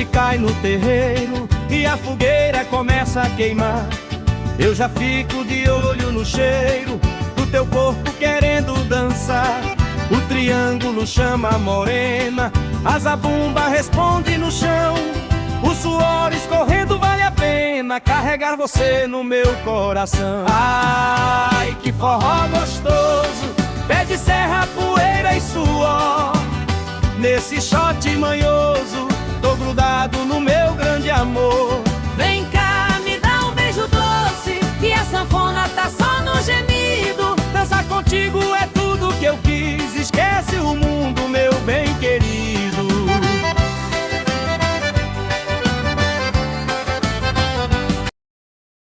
cai no terreiro e a fogueira começa a queimar. Eu já fico de olho no cheiro do teu corpo querendo dançar. O triângulo chama a morena, a zabumba responde no chão. O suor escorrendo vale a pena carregar você no meu coração. Ai, que forró gostoso, pé de serra, poeira e suor. Nesse shot manhoso, tô grudado no meu grande amor. Vem cá